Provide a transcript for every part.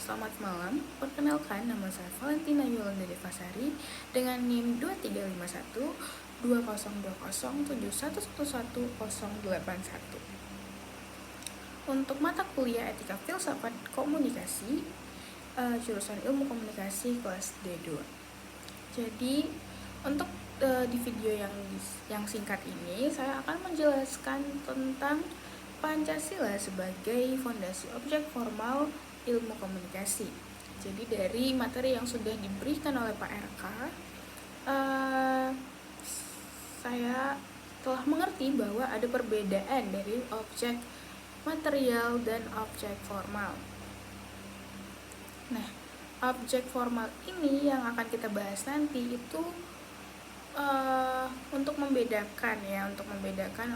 selamat malam. Perkenalkan, nama saya Valentina Yolanda Devasari dengan NIM 2351 202071111081. Untuk mata kuliah Etika Filsafat Komunikasi, jurusan Ilmu Komunikasi kelas D2. Jadi, untuk di video yang singkat ini, saya akan menjelaskan tentang Pancasila sebagai fondasi objek formal ilmu komunikasi. Jadi dari materi yang sudah diberikan oleh Pak RK, saya telah mengerti bahwa ada perbedaan dari objek material dan objek formal. Nah, objek formal ini yang akan kita bahas nanti itu untuk membedakan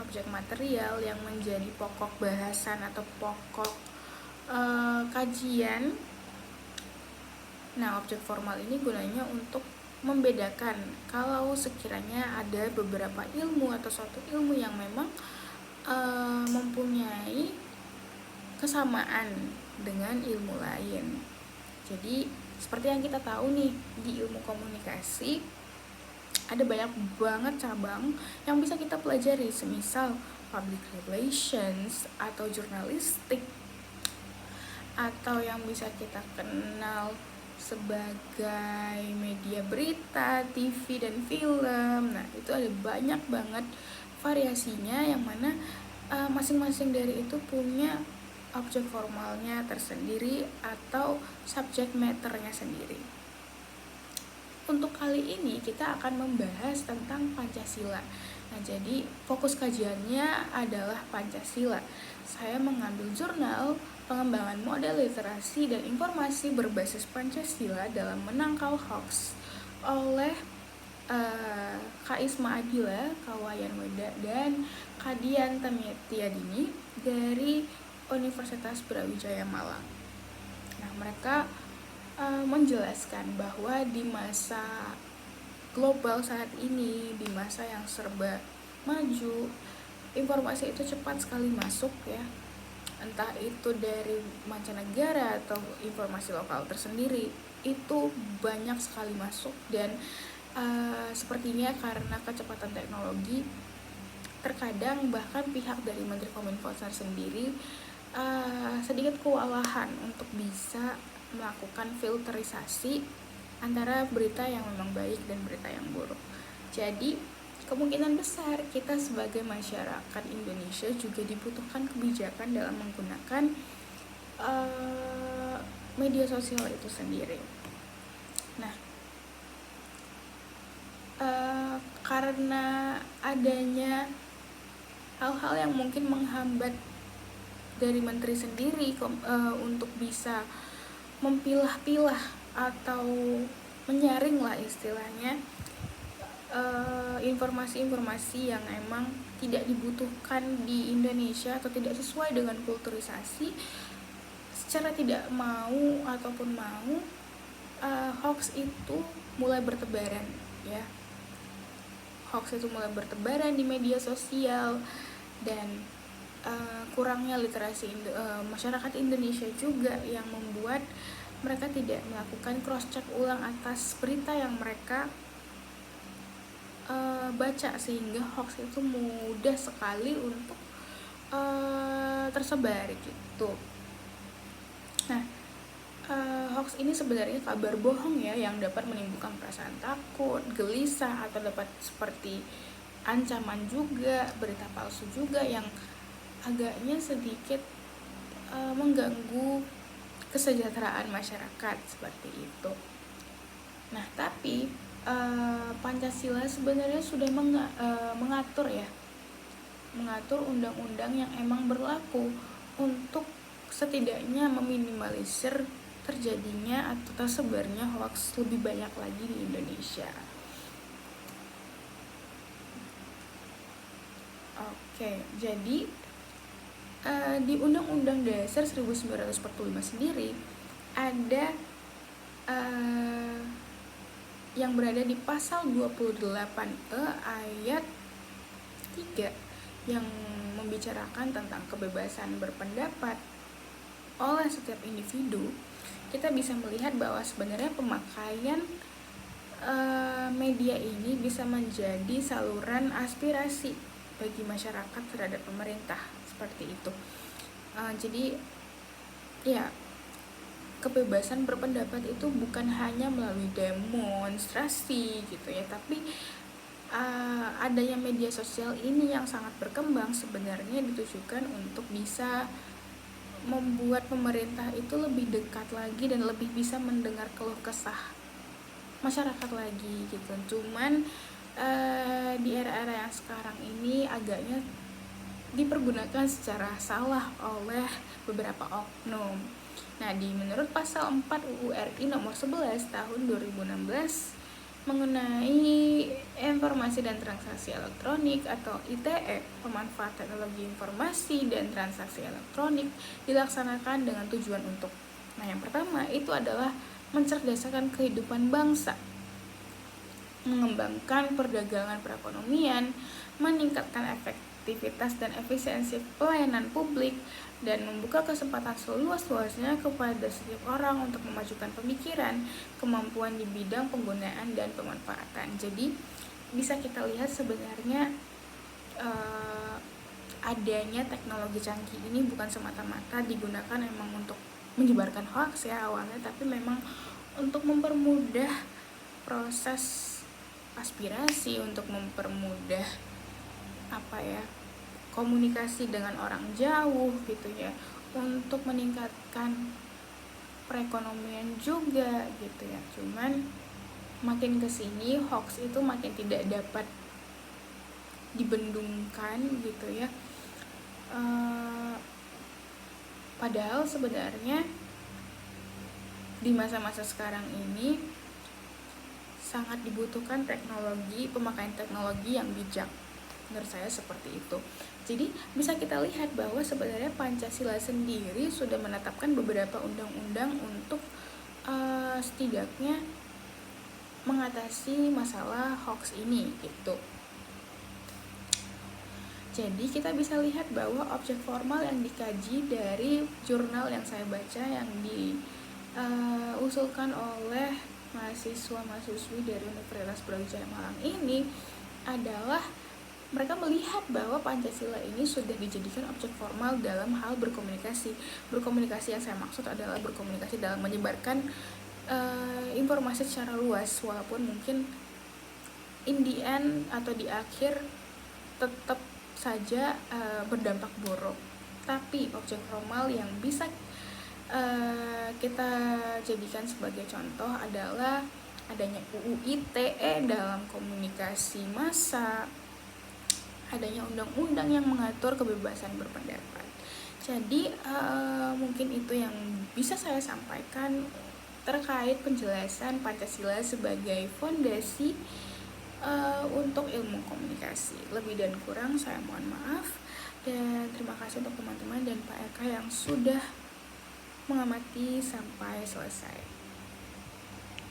objek material yang menjadi pokok bahasan atau pokok kajian. Nah, objek formal ini gunanya untuk membedakan kalau sekiranya ada beberapa ilmu atau suatu ilmu yang memang mempunyai kesamaan dengan ilmu lain. Jadi, seperti yang kita tahu nih, di ilmu komunikasi ada banyak banget cabang yang bisa kita pelajari, semisal public relations atau jurnalistik, atau yang bisa kita kenal sebagai media berita, TV dan film. Nah, itu ada banyak banget variasinya, yang mana masing-masing dari itu punya objek formalnya tersendiri atau subject matternya sendiri. Untuk kali ini kita akan membahas tentang Pancasila. Nah, jadi fokus kajiannya adalah Pancasila. Saya mengambil jurnal pengembangan model literasi dan informasi berbasis Pancasila dalam menangkal hoax oleh Kak Isma Adila, Kawayan Weda, dan Kadian Tiadini dari Universitas Brawijaya Malang. Nah, mereka menjelaskan bahwa di masa global saat ini, di masa yang serba maju, informasi itu cepat sekali masuk ya, entah itu dari mancanegara atau informasi lokal tersendiri, itu banyak sekali masuk. Dan sepertinya karena kecepatan teknologi, terkadang bahkan pihak dari Menteri Kominfo sendiri sedikit kewalahan untuk bisa melakukan filterisasi antara berita yang memang baik dan berita yang buruk. Jadi kemungkinan besar kita sebagai masyarakat Indonesia juga dibutuhkan kebijakan dalam menggunakan media sosial itu sendiri. Nah, karena adanya hal-hal yang mungkin menghambat dari menteri sendiri untuk bisa memilah-pilah atau menyaring lah istilahnya informasi-informasi yang emang tidak dibutuhkan di Indonesia atau tidak sesuai dengan kulturisasi, secara tidak mau ataupun mau hoax itu mulai bertebaran ya. Hoax itu mulai bertebaran di media sosial, dan kurangnya literasi masyarakat Indonesia juga yang membuat mereka tidak melakukan cross check ulang atas berita yang mereka baca, sehingga hoax itu mudah sekali untuk tersebar gitu. Nah, hoax ini sebenarnya kabar bohong ya, yang dapat menimbulkan perasaan takut, gelisah, atau dapat seperti ancaman juga, berita palsu juga yang agaknya sedikit mengganggu kesejahteraan masyarakat seperti itu. Nah, tapi Pancasila sebenarnya sudah mengatur undang-undang yang emang berlaku untuk setidaknya meminimalisir terjadinya atau tersebarnya hoax lebih banyak lagi di Indonesia. Oke, jadi di Undang-Undang Dasar 1945 sendiri ada yang berada di pasal 28E ayat 3 yang membicarakan tentang kebebasan berpendapat oleh setiap individu kita bisa melihat bahwa sebenarnya pemakaian media ini bisa menjadi saluran aspirasi bagi masyarakat terhadap pemerintah, seperti itu. Jadi ya, kebebasan berpendapat itu bukan hanya melalui demonstrasi gitu ya, tapi adanya media sosial ini yang sangat berkembang sebenarnya ditujukan untuk bisa membuat pemerintah itu lebih dekat lagi dan lebih bisa mendengar keluh kesah masyarakat lagi gitu. Cuman di era-era yang sekarang ini agaknya dipergunakan secara salah oleh beberapa oknum. Nah, menurut pasal 4 UU RI nomor 11 tahun 2016 mengenai informasi dan transaksi elektronik atau ITE, pemanfaat teknologi informasi dan transaksi elektronik dilaksanakan dengan tujuan untuk, yang pertama itu adalah mencerdasakan kehidupan bangsa, mengembangkan perdagangan perekonomian, meningkatkan efektivitas dan efisiensi pelayanan publik, dan membuka kesempatan seluas-luasnya kepada setiap orang untuk memajukan pemikiran, kemampuan di bidang penggunaan dan pemanfaatan. Jadi bisa kita lihat sebenarnya adanya teknologi canggih ini bukan semata-mata digunakan memang untuk menyebarkan hoax ya awalnya, tapi memang untuk mempermudah proses aspirasi, untuk mempermudah komunikasi dengan orang jauh gitu ya, untuk meningkatkan perekonomian juga gitu ya. Cuman makin kesini hoax itu makin tidak dapat dibendungkan gitu ya. Padahal sebenarnya di masa-masa sekarang ini sangat dibutuhkan pemakaian teknologi yang bijak. Menurut saya seperti itu. Jadi bisa kita lihat bahwa sebenarnya Pancasila sendiri sudah menetapkan beberapa undang-undang untuk setidaknya mengatasi masalah hoax ini gitu. Jadi kita bisa lihat bahwa objek formal yang dikaji dari jurnal yang saya baca yang diusulkan oleh mahasiswa-mahasiswi dari Universitas Brawijaya Malang ini adalah mereka melihat bahwa Pancasila ini sudah dijadikan objek formal dalam hal berkomunikasi. Berkomunikasi yang saya maksud adalah berkomunikasi dalam menyebarkan informasi secara luas, walaupun mungkin in the end atau di akhir tetap saja berdampak buruk. Tapi objek formal yang bisa kita jadikan sebagai contoh adalah adanya UU ITE dalam komunikasi massa, adanya undang-undang yang mengatur kebebasan berpendapat. Jadi mungkin itu yang bisa saya sampaikan terkait penjelasan Pancasila sebagai fondasi untuk ilmu komunikasi. Lebih dan kurang saya mohon maaf, dan terima kasih untuk teman-teman dan Pak Eka yang sudah mengamati sampai selesai.